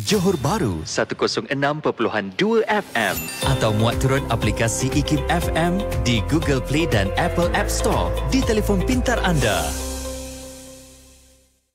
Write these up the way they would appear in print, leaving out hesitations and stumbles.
Johor Bahru 106.2 FM atau muat turun aplikasi IKIM FM di Google Play dan Apple App Store di telefon pintar anda.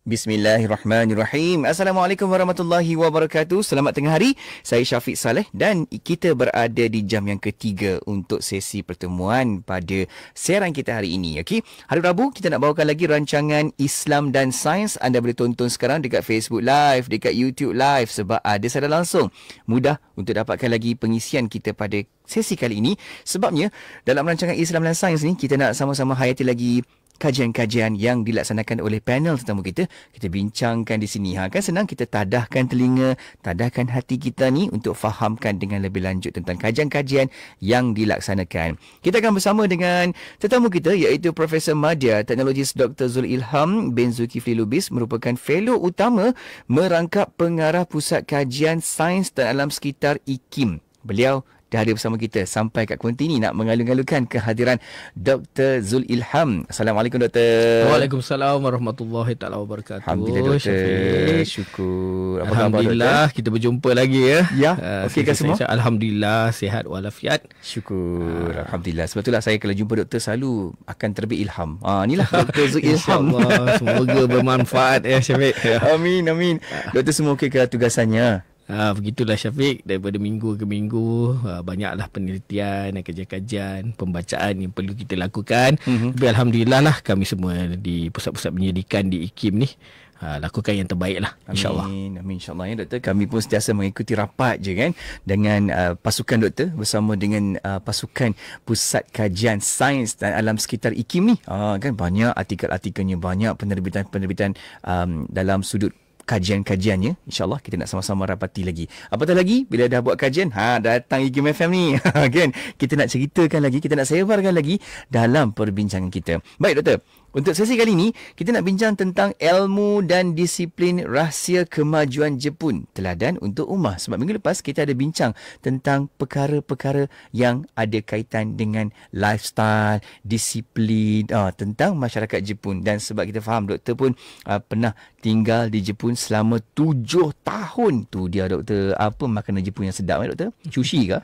Bismillahirrahmanirrahim. Assalamualaikum warahmatullahi wabarakatuh. Selamat tengah hari. Saya Syafiq Saleh dan kita berada di jam yang ketiga untuk sesi pertemuan pada siaran kita hari ini. Okey. Hari Rabu kita nak bawakan lagi rancangan Islam dan Sains. Anda boleh tonton sekarang dekat Facebook Live, dekat YouTube Live sebab ada secara langsung. Mudah untuk dapatkan lagi pengisian kita pada sesi kali ini. Sebabnya dalam rancangan Islam dan Sains ni kita nak sama-sama hayati lagi kajian-kajian yang dilaksanakan oleh panel tetamu kita. Kita bincangkan di sini. Kan senang kita tadahkan telinga, tadahkan hati kita ni untuk fahamkan dengan lebih lanjut tentang kajian-kajian yang dilaksanakan. Kita akan bersama dengan tetamu kita iaitu Profesor Madya, Teknologis Dr. Zul Ilham bin Zulkifli Lubis, merupakan fellow utama merangkap pengarah Pusat Kajian Sains dan Alam Sekitar IKIM. Beliau dah ada bersama kita sampai kat konti ni nak mengalu-alukan kehadiran Dr. Zul Ilham. Assalamualaikum Doktor. Waalaikumsalam warahmatullahi taala wabarakatuh. Alhamdulillah Doktor. Syukur. Apa Alhamdulillah khabar, kita berjumpa lagi ya. Ya, okey kan semua? Alhamdulillah sihat walafiat. Syukur. Alhamdulillah. Sebab itulah saya kalau jumpa doktor selalu akan terbit ilham. Inilah Dr. Zul Ilham. InsyaAllah semoga bermanfaat ya Syafiq. Amin. Doktor semua okey ke tugasannya? Begitulah Syafiq, daripada minggu ke minggu banyaklah penelitian, kajian-kajian, pembacaan yang perlu kita lakukan. Tapi Alhamdulillah lah kami semua di pusat-pusat pendidikan di IKIM ni lakukan yang terbaik lah, insyaAllah. Amin insyaAllah ya doktor. Kami pun sentiasa mengikuti rapat je kan dengan pasukan doktor bersama dengan pasukan Pusat Kajian Sains dan Alam Sekitar IKIM ni. Kan banyak artikel-artikelnya, banyak penerbitan dalam sudut kajian-kajiannya. InsyaAllah kita nak sama-sama rapati lagi. Apatah lagi bila dah buat kajian, datang IKIM FM ni kan, kita nak ceritakan lagi, kita nak sebarkan lagi dalam perbincangan kita. Baik doktor, untuk sesi kali ini kita nak bincang tentang ilmu dan disiplin rahsia kemajuan Jepun, teladan untuk ummah. Sebab minggu lepas kita ada bincang tentang perkara-perkara yang ada kaitan dengan lifestyle, disiplin, tentang masyarakat Jepun. Dan sebab kita faham doktor pun pernah tinggal di Jepun selama 7 tahun. Tu dia doktor, apa makanan Jepun yang sedap doktor? Sushi ke?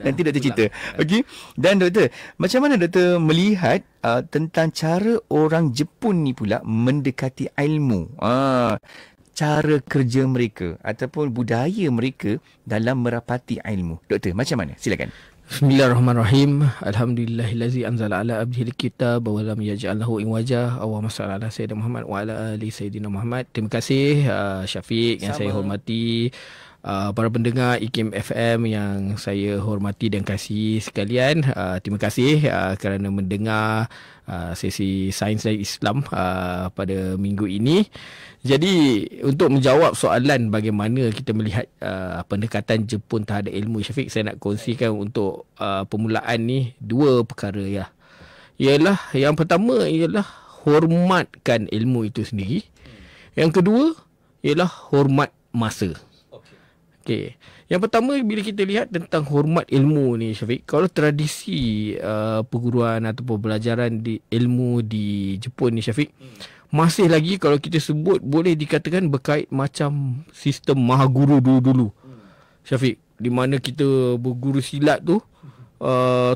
Nanti doktor cerita. Okey. Dan doktor, macam mana doktor melihat tentang cara orang Jepun ni pula mendekati ilmu, cara kerja mereka ataupun budaya mereka dalam merapati ilmu? Doktor, macam mana? Silakan. Bismillahirrahmanirrahim. Alhamdulillahillazi anzala ala abdihil kitab wa lam yaj'al lahu iwaja. Allahumma shalli ala sayyidina Muhammad wa ala ali sayyidina Muhammad. Terima kasih Syafiq yang saya hormati, para pendengar IKIM FM yang saya hormati dan kasihi sekalian. Terima kasih kerana mendengar sesi Sains dan Islam pada minggu ini. Jadi untuk menjawab soalan bagaimana kita melihat pendekatan Jepun terhadap ilmu, Syafiq, saya nak kongsikan untuk permulaan ni dua perkara ya. Ialah yang pertama ialah hormatkan ilmu itu sendiri. Yang kedua ialah hormat masa. Okey. Yang pertama bila kita lihat tentang hormat ilmu ni Syafiq, kalau tradisi perguruan ataupun pembelajaran di ilmu di Jepun ni Syafiq, masih lagi kalau kita sebut boleh dikatakan berkait macam sistem mahaguru dulu-dulu. Syafiq, di mana kita berguru silat tu,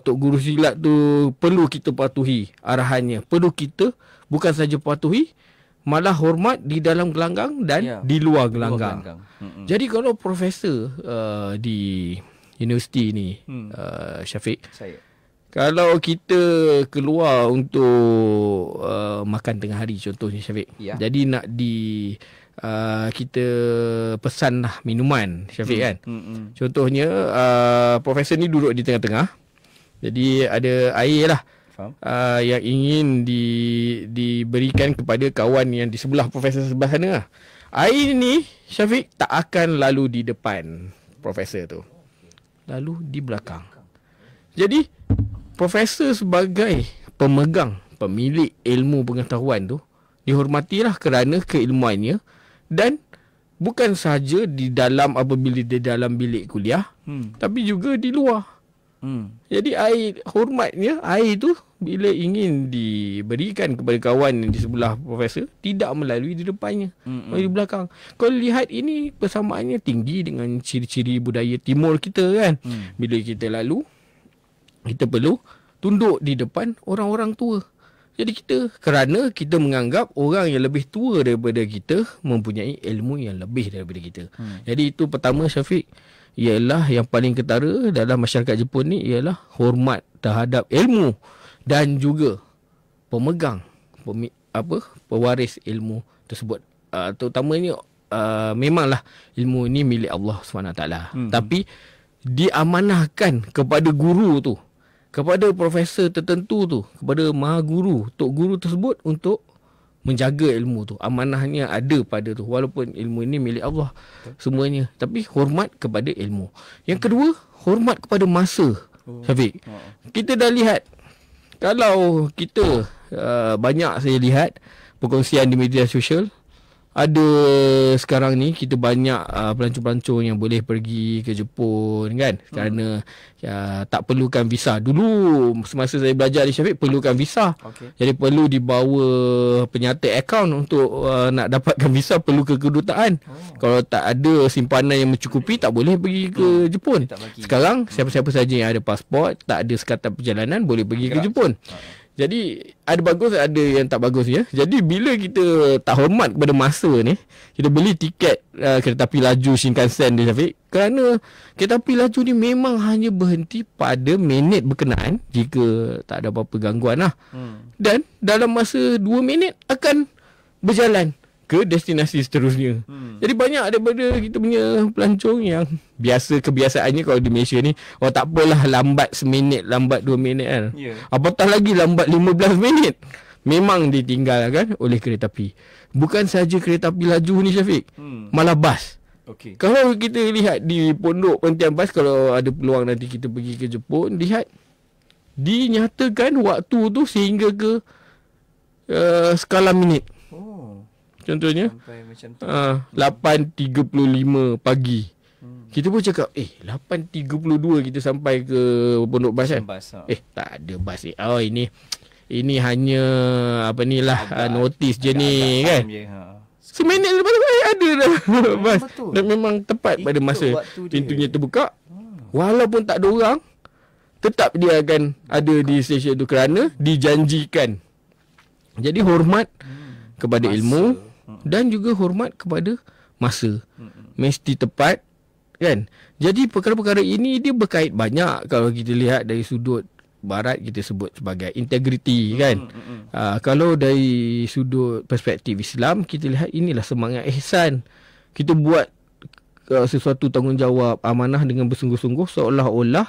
tok guru silat tu perlu kita patuhi arahannya. Perlu kita bukan saja patuhi, malah hormat di dalam gelanggang dan di luar gelanggang. Jadi kalau profesor di universiti ni Syafiq, kalau kita keluar untuk makan tengah hari contohnya Syafiq, jadi nak kita pesanlah minuman Syafiq kan. Contohnya profesor ni duduk di tengah-tengah, jadi ada air lah yang ingin diberikan kepada kawan yang di sebelah profesor sebelah sana lah. Air ni Syafiq tak akan lalu di depan profesor tu, lalu di belakang. Jadi profesor sebagai pemegang, pemilik ilmu pengetahuan tu dihormatilah kerana keilmuannya, dan bukan sahaja di dalam apabila di dalam bilik kuliah, tapi juga di luar. Jadi air hormatnya, air tu bila ingin diberikan kepada kawan di sebelah profesor, tidak melalui di depannya, melalui di belakang. Kalau lihat ini persamaannya tinggi dengan ciri-ciri budaya timur kita kan. Bila kita lalu, kita perlu tunduk di depan orang-orang tua. Jadi kerana kita menganggap orang yang lebih tua daripada kita mempunyai ilmu yang lebih daripada kita. Jadi itu pertama, Syafiq, ialah yang paling ketara dalam masyarakat Jepun ni ialah hormat terhadap ilmu dan juga pemegang pewaris ilmu tersebut. Terutamanya memanglah ilmu ini milik Allah SWT. Tapi diamanahkan kepada guru tu, kepada profesor tertentu tu, kepada maha guru, tok guru tersebut untuk menjaga ilmu tu. Amanahnya ada pada tu, walaupun ilmu ini milik Allah semuanya, tapi hormat kepada ilmu. Yang kedua, hormat kepada masa. Syafiq, kita dah lihat, kalau kita banyak saya lihat perkongsian di media sosial, ada sekarang ni kita banyak pelancong-pelancong yang boleh pergi ke Jepun kan, kerana tak perlukan visa. Dulu semasa saya belajar di Syafiq, perlukan visa. Jadi perlu dibawa penyata akaun untuk nak dapatkan visa, perlu ke kedutaan. Kalau tak ada simpanan yang mencukupi, tak boleh pergi ke Jepun. Sekarang siapa-siapa saja yang ada pasport, tak ada sekatan perjalanan, boleh pergi ke Jepun. Jadi ada bagus, ada yang tak bagus ya. Jadi bila kita tak hormat kepada masa ni, kita beli tiket kereta api laju Shinkansen dia, Syafiq, kerana kereta api laju ni memang hanya berhenti pada minit berkenaan jika tak ada apa-apa gangguan lah. Dan dalam masa 2 minit akan berjalan ke destinasi seterusnya. Jadi banyak daripada kita punya pelancong yang kebiasaannya kalau di Malaysia ni, tak apalah lambat seminit, lambat 2 minit kan. Apatah lagi lambat 15 minit. Memang ditinggalkan oleh kereta api. Bukan saja kereta api laju ni, Syafiq, malah bas. Kalau kita lihat di pondok penghentian bas, kalau ada peluang nanti kita pergi ke Jepun, lihat dinyatakan waktu tu sehingga ke skala minit. Contohnya 8.35 pagi. Kita pun cakap 8.32 kita sampai ke pondok bas kan. Tak ada bas ni. Ini hanya notis je ni kan. Seminit lepas tu ada dah bas. Dan memang tepat pada masa pintunya terbuka. Walaupun tak ada orang, tetap dia akan ada di stesen tu kerana dijanjikan. Jadi hormat kepada ilmu dan juga hormat kepada masa. Mesti tepat kan. Jadi perkara-perkara ini dia berkait banyak. Kalau kita lihat dari sudut barat, kita sebut sebagai integriti kan. Kalau dari sudut perspektif Islam, kita lihat inilah semangat ihsan. Kita buat sesuatu tanggungjawab amanah dengan bersungguh-sungguh, seolah-olah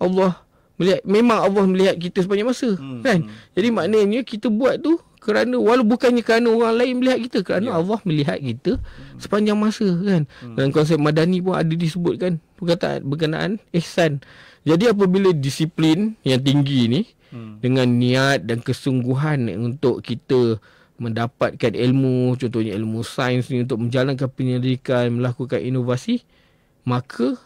Allah melihat, memang Allah melihat kita sepanjang masa kan. Jadi maknanya kita buat tu kerana, walau bukannya kerana orang lain melihat kita, kerana Allah melihat kita sepanjang masa kan. Dan konsep madani pun ada disebutkan perkataan berkenaan ihsan. Jadi apabila disiplin yang tinggi ni dengan niat dan kesungguhan untuk kita mendapatkan ilmu, contohnya ilmu sains ni, untuk menjalankan penyelidikan, melakukan inovasi, maka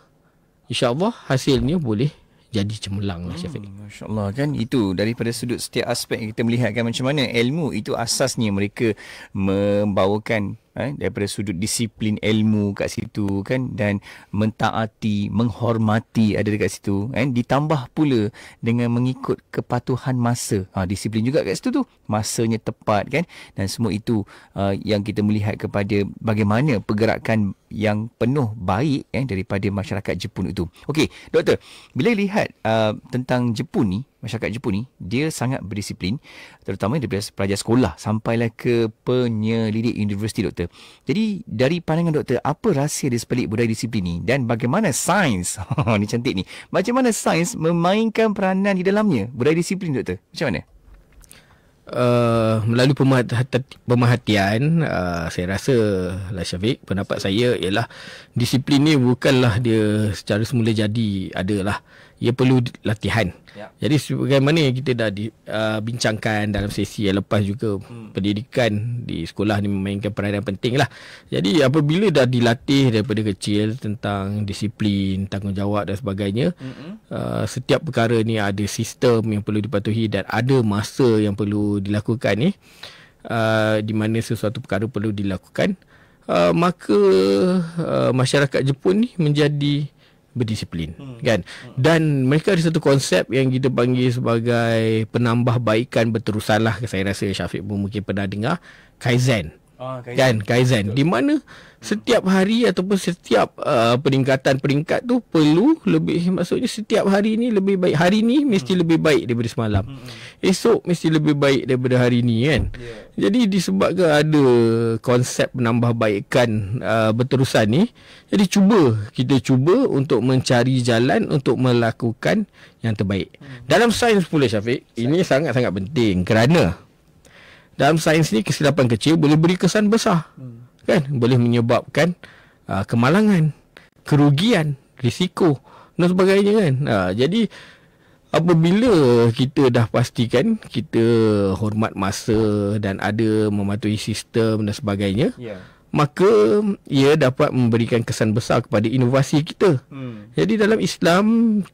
insya-Allah hasilnya boleh jadi cemerlang lah, Syafiq. Masya-Allah kan, itu daripada sudut setiap aspek kita melihatkan macam mana ilmu itu asasnya mereka membawakan daripada sudut disiplin ilmu kat situ kan, dan mentaati, menghormati ada dekat situ kan, ditambah pula dengan mengikut kepatuhan masa. Disiplin juga kat situ tu, masanya tepat kan, dan semua itu yang kita melihat kepada bagaimana pergerakan yang penuh baik daripada masyarakat Jepun itu. Okey, doktor, bila lihat tentang Jepun ni, masyarakat Jepun ni dia sangat berdisiplin, terutama daripada pelajar sekolah sampailah ke penyelidik universiti, doktor. Jadi dari pandangan doktor, apa rahsia di sebalik budaya disiplin ni, dan bagaimana sains ni cantik ni, macam mana sains memainkan peranan di dalamnya budaya disiplin, doktor? Macam mana? Melalui pemerhatian, saya rasa lah, Syafiq, pendapat saya ialah disiplin ni bukanlah dia secara semula jadi adalah. ia perlu latihan. Jadi sebagaimana yang kita dah bincangkan dalam sesi yang lepas juga, pendidikan di sekolah ni memainkan peranan penting lah. Jadi apabila dah dilatih daripada kecil tentang disiplin, tanggungjawab dan sebagainya, setiap perkara ni ada sistem yang perlu dipatuhi dan ada masa yang perlu dilakukan ni, di mana sesuatu perkara perlu dilakukan, maka masyarakat Jepun ni menjadi berdisiplin, kan? Dan mereka ada satu konsep yang kita panggil sebagai penambahbaikan berterusan lah. Saya rasa Syafiq pun mungkin pernah dengar Kaizen. Kan, Kaizen, di mana setiap hari ataupun setiap peringkat tu perlu lebih, maksudnya setiap hari ni lebih baik, hari ni mesti lebih baik daripada semalam, esok mesti lebih baik daripada hari ni, kan. Jadi disebabkan ada konsep penambahbaikan berterusan ni, jadi kita cuba untuk mencari jalan untuk melakukan yang terbaik. Dalam sains pula, Syafiq, ini sangat-sangat penting, kerana dalam sains ni kesilapan kecil boleh beri kesan besar, kan? Boleh menyebabkan kemalangan, kerugian, risiko dan sebagainya, kan? Jadi apabila kita dah pastikan kita hormat masa dan ada mematuhi sistem dan sebagainya, maka ia dapat memberikan kesan besar kepada inovasi kita. Jadi dalam Islam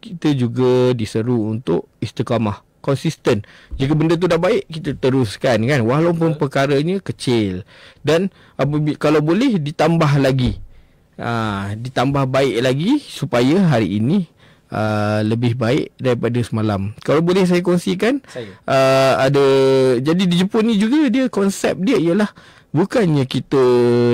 kita juga diseru untuk istiqamah, konsisten. Jika benda tu dah baik, kita teruskan, kan, walaupun perkaranya kecil. Dan kalau boleh ditambah lagi, ditambah baik lagi supaya hari ini lebih baik daripada semalam. Kalau boleh saya kongsikan, jadi di Jepun ni juga dia, konsep dia ialah bukannya kita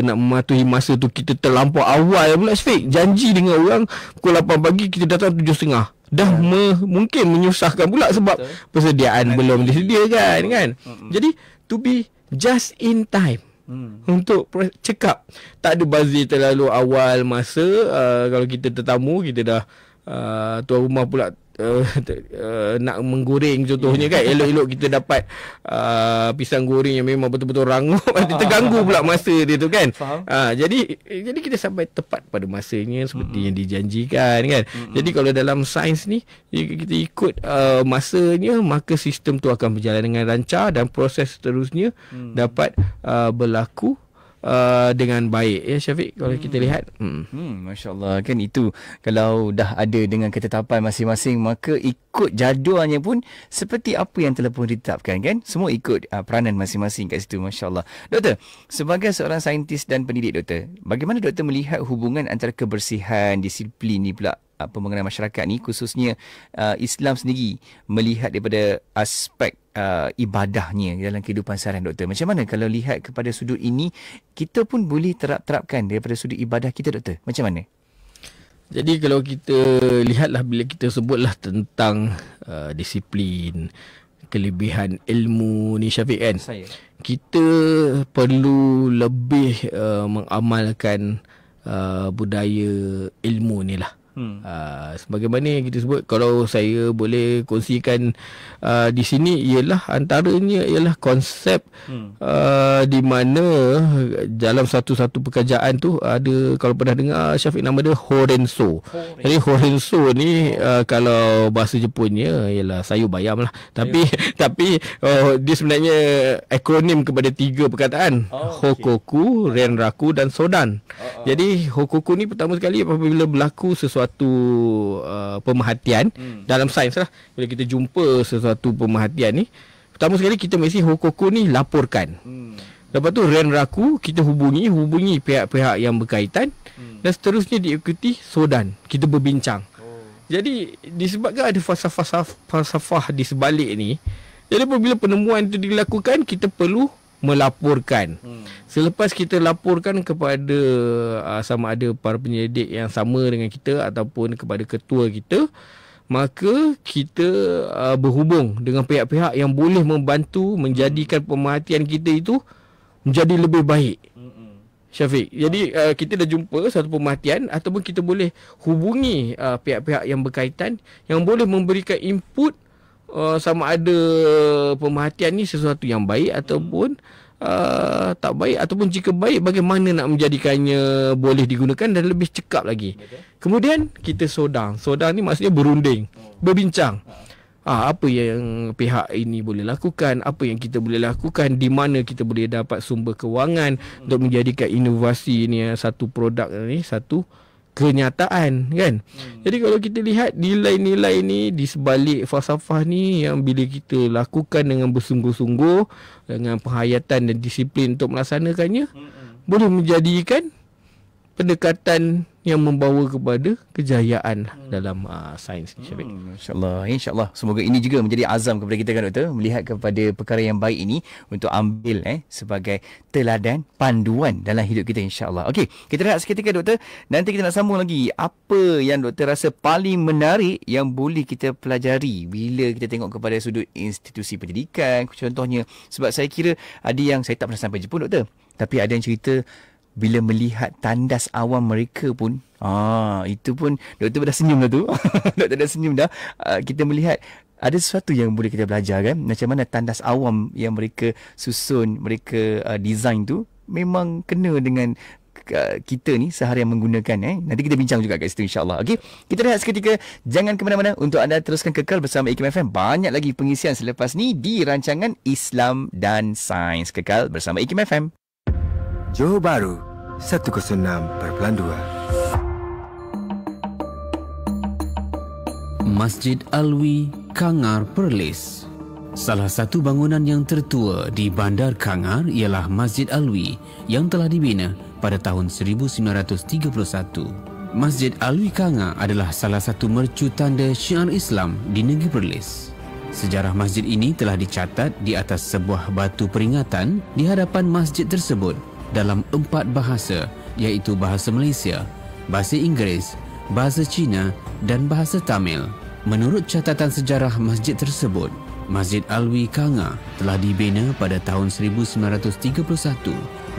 nak mematuhi masa tu kita terlampau awal pula, Syafiq. Janji dengan orang pukul 8 pagi, kita datang 7.30. Dah mungkin menyusahkan pula sebab persediaan belum disediakan, kan. Jadi to be just in time, untuk check up. Tak ada bazir terlalu awal masa. Kalau kita tetamu, kita dah tuan rumah pula nak menggoreng contohnya, kan, elok-elok kita dapat pisang goreng yang memang betul-betul rangup, terganggu pula masa dia tu, kan. Jadi kita sampai tepat pada masanya seperti yang dijanjikan, kan. Jadi kalau dalam sains ni, jika kita ikut masanya, maka sistem tu akan berjalan dengan lancar dan proses seterusnya dapat berlaku dengan baik, ya Syafiq, kalau kita lihat. Masya Allah, kan, itu kalau dah ada dengan ketetapan masing-masing, maka ikut jadualnya pun seperti apa yang telah pun ditetapkan, kan. Semua ikut peranan masing-masing kat situ. Masya Allah. Doktor, sebagai seorang saintis dan pendidik, doktor, bagaimana doktor melihat hubungan antara kebersihan, disiplin ni pula pembangunan masyarakat ni, khususnya Islam sendiri melihat daripada aspek ibadahnya dalam kehidupan seharian, doktor? Macam mana kalau lihat kepada sudut ini, kita pun boleh terapkan daripada sudut ibadah kita, doktor? Macam mana? Jadi kalau kita lihatlah, bila kita sebutlah tentang disiplin, kelebihan ilmu ni, Syafiq, kan, kita perlu lebih mengamalkan budaya ilmu ni lah. Sebagaimana yang kita sebut, kalau saya boleh kongsikan di sini, ialah antaranya ialah konsep di mana dalam satu-satu pekerjaan tu ada, kalau pernah dengar Syafiq, nama dia Horenso. Jadi Horenso ni kalau bahasa Jepunnya ialah sayur bayam lah, tapi dia sebenarnya akronim kepada 3 perkataan, Hokoku, Renraku dan Sodan. Jadi Hokoku ni pertama sekali apabila berlaku sesuatu pemerhatian dalam sains lah. Bila kita jumpa sesuatu pemerhatian ni, pertama sekali kita mesti Hokoku ni laporkan. Lepas tu Renraku, kita hubungi pihak-pihak yang berkaitan, dan seterusnya diikuti Sodan, kita berbincang. Jadi disebabkan ada falsafah di sebalik ni, jadi apabila penemuan itu dilakukan, kita perlu melaporkan. Selepas kita laporkan kepada sama ada para penyelidik yang sama dengan kita ataupun kepada ketua kita, maka kita berhubung dengan pihak-pihak yang boleh membantu menjadikan pemerhatian kita itu menjadi lebih baik, Syafiq. Jadi kita dah jumpa satu pemerhatian, ataupun kita boleh hubungi pihak-pihak yang berkaitan yang boleh memberikan input sama ada pemerhatian ni sesuatu yang baik ataupun tak baik, ataupun jika baik, bagaimana nak menjadikannya boleh digunakan dan lebih cekap lagi. Betul. Kemudian kita sodang ni maksudnya berunding, berbincang. Apa yang pihak ini boleh lakukan, apa yang kita boleh lakukan, di mana kita boleh dapat sumber kewangan untuk menjadikan inovasi ni satu produk ni satu kenyataan, kan. Jadi kalau kita lihat nilai-nilai ni di sebalik falsafah ni, yang bila kita lakukan dengan bersungguh-sungguh, dengan penghayatan dan disiplin untuk melaksanakannya, boleh menjadikan pendekatan yang membawa kepada kejayaan dalam sains ni, Syafiq. InsyaAllah. Semoga ini juga menjadi azam kepada kita, kan, Doktor, melihat kepada perkara yang baik ini untuk ambil sebagai teladan, panduan dalam hidup kita, insyaAllah. Okey, kita rehat seketika, Doktor. Nanti kita nak sambung lagi. Apa yang Doktor rasa paling menarik yang boleh kita pelajari bila kita tengok kepada sudut institusi pendidikan, contohnya. Sebab saya kira ada yang saya tak pernah sampai Jepun, Doktor, tapi ada yang cerita bila melihat tandas awam mereka pun, itu pun Doktor dah senyum dah tu. Doktor dah senyum dah. Kita melihat ada sesuatu yang boleh kita belajar, kan. Macam mana tandas awam yang mereka susun, mereka design tu memang kena dengan kita ni seharian menggunakan. Nanti kita bincang juga kat situ, insyaAllah. Okey, kita rehat seketika. Jangan ke mana-mana. Untuk anda teruskan kekal bersama IKIM FM. Banyak lagi pengisian selepas ni di rancangan Islam dan Sains. Kekal bersama IKIM FM. Johor Bahru 106.2. Masjid Alwi, Kangar, Perlis. Salah satu bangunan yang tertua di Bandar Kangar ialah Masjid Alwi yang telah dibina pada tahun 1931. Masjid Alwi Kangar adalah salah satu mercu tanda syiar Islam di negeri Perlis. Sejarah masjid ini telah dicatat di atas sebuah batu peringatan di hadapan masjid tersebut dalam 4 bahasa, iaitu bahasa Malaysia, bahasa Inggeris, bahasa Cina dan bahasa Tamil. Menurut catatan sejarah masjid tersebut, Masjid Alwi Kangar telah dibina pada tahun 1931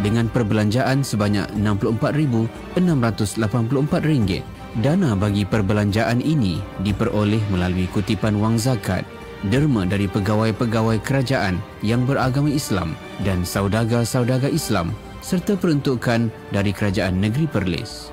dengan perbelanjaan sebanyak RM64,684. Dana bagi perbelanjaan ini diperoleh melalui kutipan wang zakat, derma dari pegawai-pegawai kerajaan yang beragama Islam dan saudagar-saudagar Islam, serta peruntukan dari kerajaan negeri Perlis.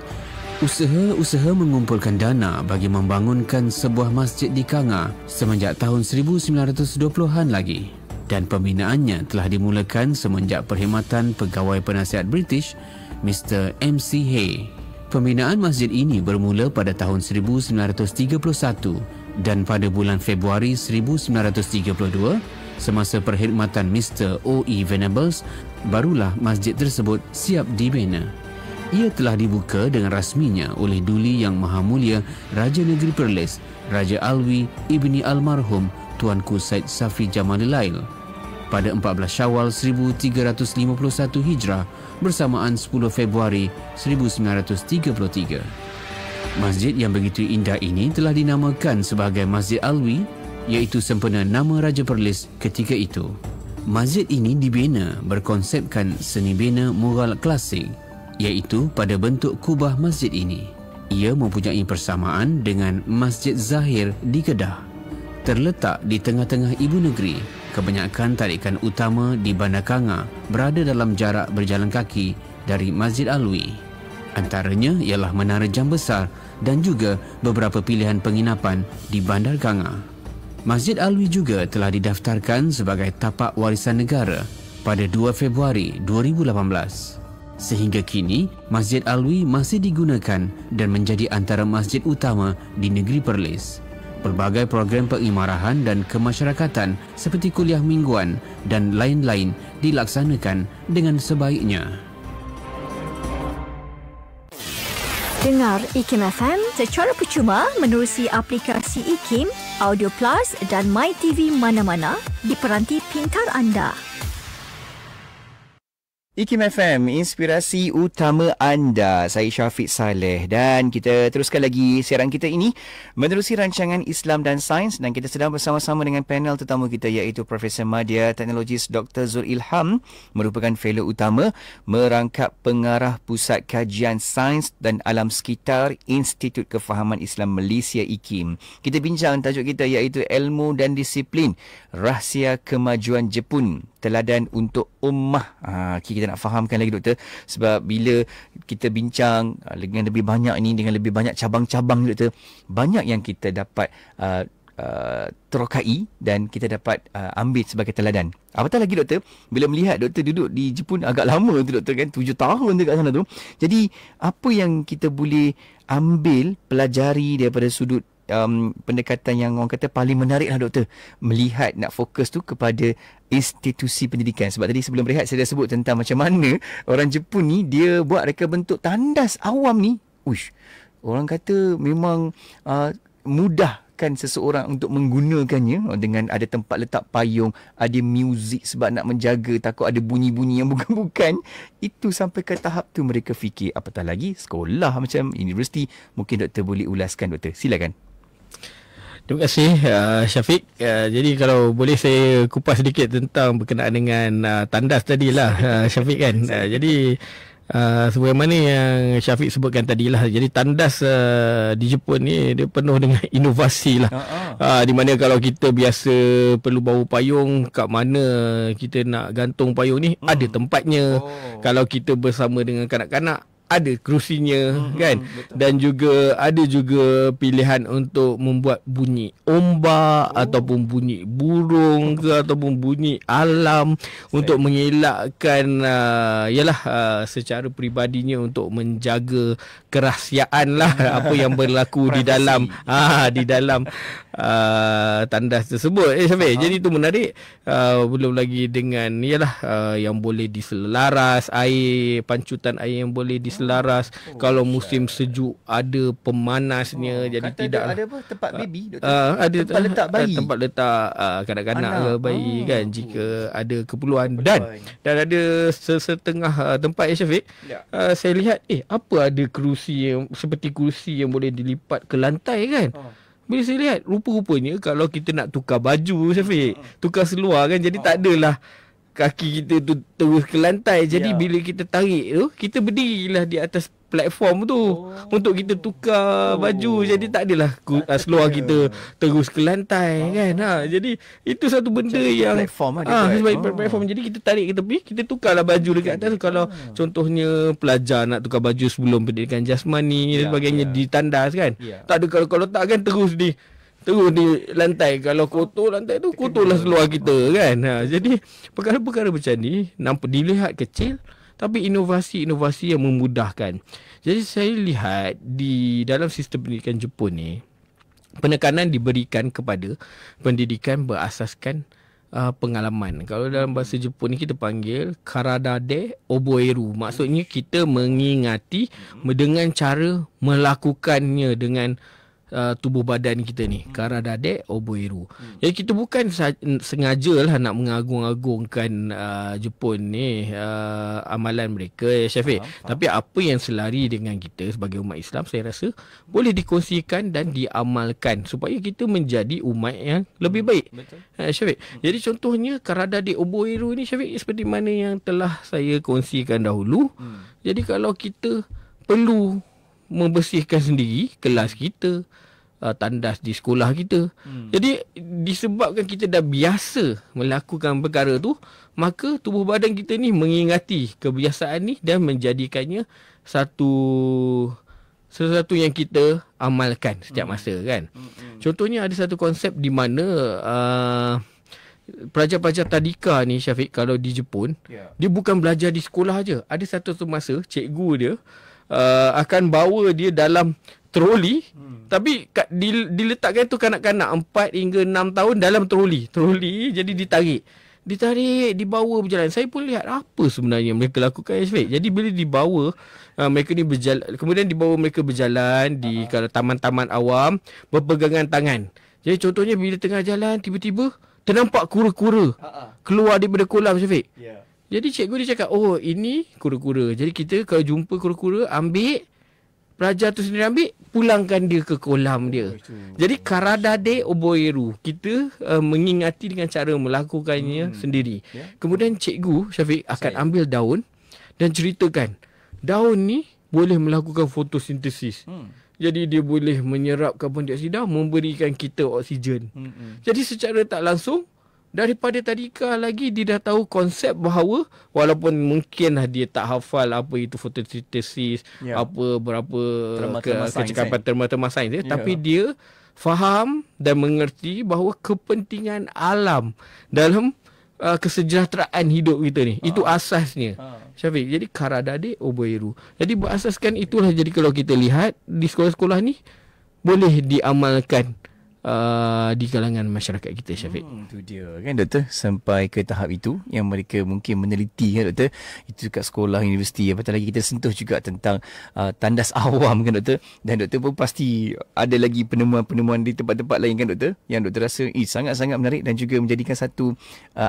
Usaha mengumpulkan dana bagi membangunkan sebuah masjid di Kangar semenjak tahun 1920-an lagi, dan pembinaannya telah dimulakan semenjak perkhidmatan pegawai penasihat British Mr. MC Hay. Pembinaan masjid ini bermula pada tahun 1931 dan pada bulan Februari 1932 semasa perkhidmatan Mr. O.E. Venables, barulah masjid tersebut siap dibina. Ia telah dibuka dengan rasminya oleh Duli Yang Maha Mulia Raja Negeri Perlis, Raja Alwi Ibni Almarhum Tuanku Said Safi Jamalulail pada 14 Syawal 1351 Hijrah bersamaan 10 Februari 1933. Masjid yang begitu indah ini telah dinamakan sebagai Masjid Alwi, iaitu sempena nama Raja Perlis ketika itu. Masjid ini dibina berkonsepkan seni bina mural klasik, iaitu pada bentuk kubah masjid ini. Ia mempunyai persamaan dengan Masjid Zahir di Kedah. Terletak di tengah-tengah ibu negeri, kebanyakan tarikan utama di Bandar Kangar berada dalam jarak berjalan kaki dari Masjid Alwi. Antaranya ialah Menara Jam Besar dan juga beberapa pilihan penginapan di Bandar Kangar. Masjid Alwi juga telah didaftarkan sebagai tapak warisan negara pada 2 Februari 2018. Sehingga kini, Masjid Alwi masih digunakan dan menjadi antara masjid utama di negeri Perlis. Pelbagai program pengimarahan dan kemasyarakatan seperti kuliah mingguan dan lain-lain dilaksanakan dengan sebaiknya. Dengar IKIM FM secara percuma menerusi aplikasi IKIM, Audio Plus dan MyTV mana-mana di peranti pintar anda. IKIM FM, inspirasi utama anda. Saya Syafiq Saleh dan kita teruskan lagi siaran kita ini menerusi rancangan Islam dan Sains, dan kita sedang bersama-sama dengan panel tetamu kita iaitu Profesor Madya Teknologis Dr. Zul Ilham, merupakan fellow utama merangkap pengarah Pusat Kajian Sains dan Alam Sekitar Institut Kefahaman Islam Malaysia IKIM. Kita bincang tajuk kita iaitu ilmu dan disiplin rahsia kemajuan Jepun teladan untuk ummah. Kita nak fahamkan lagi doktor, sebab bila kita bincang dengan lebih banyak ini, dengan lebih banyak cabang-cabang doktor, banyak yang kita dapat terokai dan kita dapat ambil sebagai teladan. Apatah lagi doktor, bila melihat doktor duduk di Jepun agak lama tu doktor kan, 7 tahun dekat sana tu. Jadi apa yang kita boleh ambil, pelajari daripada sudut pendekatan yang orang kata paling menarik lah doktor, melihat nak fokus tu kepada institusi pendidikan. Sebab tadi sebelum berehat saya dah sebut tentang macam mana orang Jepun ni dia buat reka bentuk tandas awam ni. Uish, orang kata memang mudah kan seseorang untuk menggunakannya, dengan ada tempat letak payung, ada muzik sebab nak menjaga, takut ada bunyi-bunyi yang bukan-bukan. Itu sampai ke tahap tu mereka fikir. Apatah lagi sekolah macam universiti. Mungkin doktor boleh ulaskan doktor. Silakan. Terima kasih Syafiq. Jadi kalau boleh saya kupas sedikit tentang berkenaan dengan tandas tadilah Syafiq kan. Jadi sebagaimana yang Syafiq sebutkan tadilah, jadi tandas di Jepun ni dia penuh dengan inovasi lah. Di mana kalau kita biasa perlu bawa payung, kat mana kita nak gantung payung ni ada tempatnya. Kalau kita bersama dengan kanak-kanak ada kerusinya kan. Betul. Dan juga ada juga pilihan untuk membuat bunyi ombak ataupun bunyi burung ke, ataupun bunyi alam untuk mengelakkan secara peribadinya untuk menjaga kerahsiaan lah apa yang berlaku di dalam tandas tersebut. Syafiq, jadi itu menarik. Belum lagi dengan yang boleh diselaras air, pancutan air yang boleh diselaras. Kalau musim sejuk ada pemanasnya, jadi tidak ada apa tempat baby doktor? Ada tempat letak bayi, tempat letak kanak-kanak ke bayi kan, jika ada keperluan. Dan ada setengah tempat Syafiq, saya lihat apa ada kerusi yang seperti kerusi yang boleh dilipat ke lantai kan. Bila saya lihat, rupa-rupanya kalau kita nak tukar baju Syafiq, tukar seluar kan, jadi tak adalah kaki kita tu terus ke lantai. Jadi bila kita tarik tu, kita berdirilah di atas platform tu untuk kita tukar baju. Jadi tak adalah seluar kita terus ke lantai kan. Jadi itu satu benda yang platform platform. Jadi kita tarik ke tepi, kita tukarlah baju dekat atas. Kalau contohnya pelajar nak tukar baju sebelum pendidikan jasmani dan sebagainya di tandas kan. Tak ada, kalau tak kan terus di lantai. Kalau kotor lantai tu, kotorlah seluar kita kan. Jadi perkara-perkara macam ni nampak dilihat kecil, tapi inovasi-inovasi yang memudahkan. Jadi saya lihat di dalam sistem pendidikan Jepun ni, penekanan diberikan kepada pendidikan berasaskan pengalaman. Kalau dalam bahasa Jepun ni kita panggil karadade oboeru. Maksudnya kita mengingati dengan cara melakukannya dengan tubuh badan kita ni. Karadade oboeru. Jadi kita bukan sengajalah nak mengagung-agungkan Jepun ni, amalan mereka Syafiq. Tapi apa yang selari dengan kita sebagai umat Islam, saya rasa boleh dikongsikan dan diamalkan supaya kita menjadi umat yang lebih baik. Syafiq. Jadi contohnya karadade oboeru ni Syafiq, seperti mana yang telah saya kongsikan dahulu. Jadi kalau kita perlu membersihkan sendiri kelas kita, tandas di sekolah kita. Jadi disebabkan kita dah biasa melakukan perkara tu, maka tubuh badan kita ni mengingati kebiasaan ni dan menjadikannya sesuatu yang kita amalkan setiap masa kan. Contohnya ada satu konsep di mana pelajar-pelajar tadika ni Syafiq, kalau di Jepun, dia bukan belajar di sekolah aja. Ada satu masa cikgu dia akan bawa dia dalam troli, tapi diletakkan tu kanak-kanak 4 hingga 6 tahun dalam troli, jadi ditarik, dibawa berjalan. Saya pun lihat apa sebenarnya mereka lakukan Syafiq. Jadi bila dibawa mereka ni berjalan, kemudian dibawa mereka berjalan di kalau taman-taman awam, berpegangan tangan. Jadi contohnya bila tengah jalan, tiba-tiba ternampak kura-kura keluar daripada kolam Syafiq. Jadi cikgu dia cakap, oh ini kura-kura. Jadi kita kalau jumpa kura-kura, ambil, pelajar tu sendiri ambil, pulangkan dia ke kolam dia. Jadi karadade oboeru, kita mengingati dengan cara melakukannya sendiri. Kemudian cikgu Syafiq akan ambil daun dan ceritakan, daun ni boleh melakukan fotosintesis. Jadi dia boleh menyerap karbon dioksida, memberikan kita oksigen. Jadi secara tak langsung daripada tadika lagi dia dah tahu konsep bahawa walaupun mungkin dia tak hafal apa itu fotosintesis, apa berapa kecakapan terma-terma sains, tapi dia faham dan mengerti bahawa kepentingan alam dalam kesejahteraan hidup kita ni. Itu asasnya. Syafiq, jadi karadade obairu. Jadi berasaskan itulah, jadi kalau kita lihat di sekolah-sekolah ni boleh diamalkan di kalangan masyarakat kita, Syafiq. Itu dia kan doktor, sampai ke tahap itu yang mereka mungkin meneliti kan doktor, itu kat sekolah, universiti, apatah lagi kita sentuh juga tentang tandas awam kan doktor, dan doktor pun pasti ada lagi penemuan-penemuan di tempat-tempat lain kan doktor, yang doktor rasa sangat-sangat menarik dan juga menjadikan satu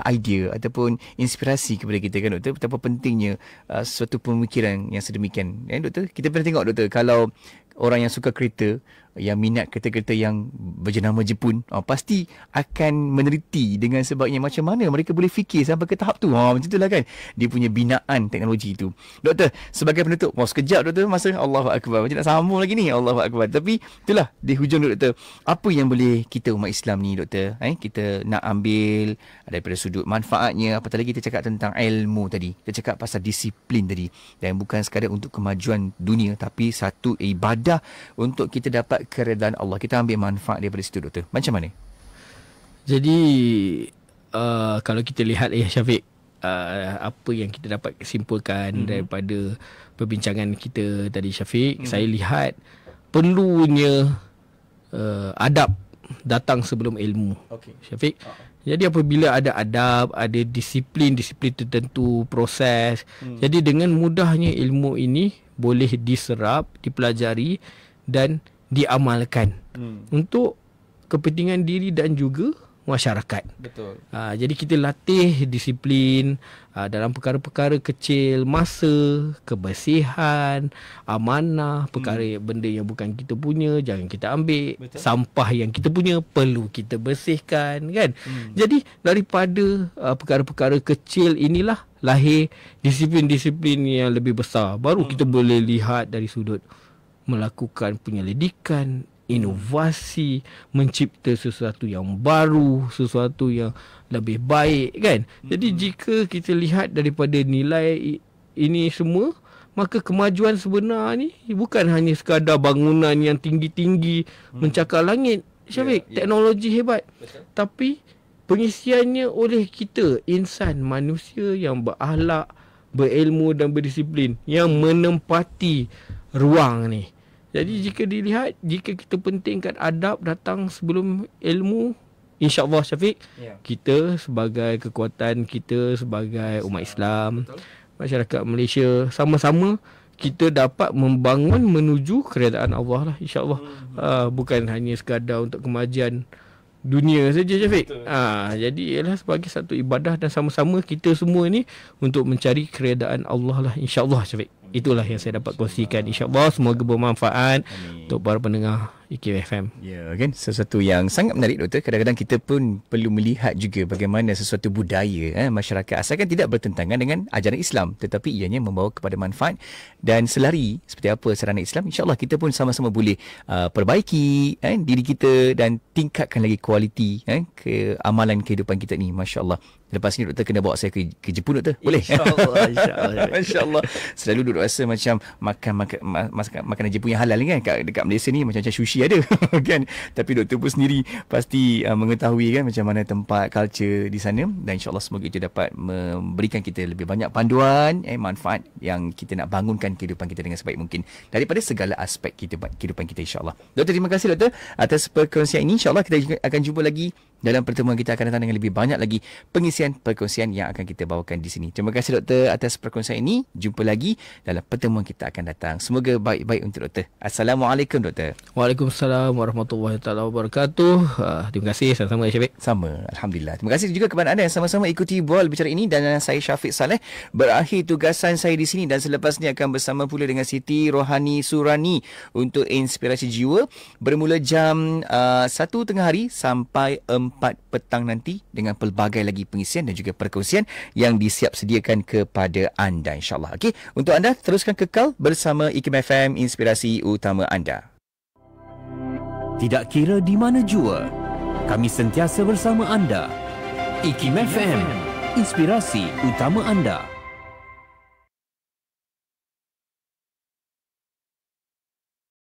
idea ataupun inspirasi kepada kita kan doktor, betapa pentingnya suatu pemikiran yang sedemikian kan doktor. Kita pernah tengok doktor, kalau orang yang suka kereta, yang minat kereta-kereta yang berjenama Jepun, pasti akan meneliti dengan sebabnya macam mana mereka boleh fikir sampai ke tahap tu. Macam itulah kan dia punya binaan teknologi itu. Doktor, sebagai penutup, sekejap doktor, masa Allahu Akbar, macam nak sambung lagi ni, Allahu Akbar. Tapi itulah di hujung doktor, apa yang boleh kita umat Islam ni doktor, kita nak ambil daripada sudut manfaatnya, apatah lagi kita cakap tentang ilmu tadi, kita cakap pasal disiplin tadi, dan bukan sekadar untuk kemajuan dunia, tapi satu ibadah untuk kita dapat keredaan Allah. Kita ambil manfaat daripada situ doktor. Macam mana? Jadi kalau kita lihat Syafiq, apa yang kita dapat simpulkan daripada perbincangan kita tadi Syafiq, saya lihat perlunya adab datang sebelum ilmu. Syafiq, jadi apabila ada adab, ada disiplin tertentu, proses, jadi dengan mudahnya ilmu ini boleh diserap, dipelajari dan diamalkan untuk kepentingan diri dan juga masyarakat. Betul. Jadi kita latih disiplin dalam perkara-perkara kecil, masa, kebersihan, amanah, perkara benda yang bukan kita punya jangan kita ambil. Betul. Sampah yang kita punya perlu kita bersihkan kan. Jadi daripada perkara-perkara kecil inilah lahir disiplin-disiplin yang lebih besar. Baru kita boleh lihat dari sudut melakukan penyelidikan, inovasi, mencipta sesuatu yang baru, sesuatu yang lebih baik kan. Jadi jika kita lihat daripada nilai ini semua, maka kemajuan sebenar ni bukan hanya sekadar bangunan yang tinggi-tinggi mencakar langit, Syafiq, teknologi hebat. Betul. Tapi pengisiannya oleh kita, insan, manusia yang berakhlak, berilmu dan berdisiplin, yang menempati ruang ni. Jadi jika dilihat, jika kita pentingkan adab datang sebelum ilmu, insya-Allah Syafiq, kita sebagai kekuatan kita sebagai umat Islam, masyarakat Malaysia, sama-sama kita dapat membangun menuju keredaan Allah lah, insya-Allah. Bukan hanya sekadar untuk kemajuan dunia saja Syafiq. Jadi ialah sebagai satu ibadah dan sama-sama kita semua ni untuk mencari keredaan Allah lah, insya-Allah Syafiq. Itulah yang saya dapat kongsikan, insya-Allah. Semoga bermanfaat untuk para pendengar IKIM FM. Ya kan, sesuatu yang sangat menarik doktor. Kadang-kadang kita pun perlu melihat juga bagaimana sesuatu budaya masyarakat asalkan tidak bertentangan dengan ajaran Islam, tetapi ianya membawa kepada manfaat dan selari seperti apa sarana Islam. InsyaAllah kita pun sama-sama boleh perbaiki diri kita dan tingkatkan lagi kualiti amalan kehidupan kita ni. Masya-Allah. Lepas ni doktor kena bawa saya ke Jepun doktor. Boleh? InsyaAllah. InsyaAllah. Masya-Allah. Selalu duduk rasa macam makanan Jepun yang halal kan dekat Malaysia ni macam sushi ada kan. Tapi doktor pun sendiri pasti mengetahui kan macam mana tempat culture di sana, dan insya-Allah semoga itu dapat memberikan kita lebih banyak panduan manfaat yang kita nak bangunkan kehidupan kita dengan sebaik mungkin daripada segala aspek kehidupan kita, insya-Allah. Doktor, terima kasih doktor atas perkongsian ini. Insya-Allah kita akan jumpa lagi dalam pertemuan kita akan datang dengan lebih banyak lagi perkongsian yang akan kita bawakan di sini. Terima kasih doktor atas perkongsian ini. Jumpa lagi dalam pertemuan kita akan datang. Semoga baik-baik untuk doktor. Assalamualaikum doktor. Waalaikumsalam warahmatullahi wabarakatuh. Terima kasih, sama-sama Syafiq. Sama, alhamdulillah. Terima kasih juga kepada anda yang sama-sama ikuti Bual Bicara ini, dan saya Syafiq Saleh berakhir tugasan saya di sini, dan selepas ini akan bersama pula dengan Siti Rohani Surani untuk Inspirasi Jiwa bermula jam 1:30 hari sampai 4 petang nanti dengan pelbagai lagi pengisian dan juga perkongsian yang disiap sediakan kepada anda, insyaAllah. Okey, untuk anda teruskan kekal bersama IKIM FM, inspirasi utama anda. Tidak kira di mana jua, kami sentiasa bersama anda. IKIM FM, inspirasi utama anda.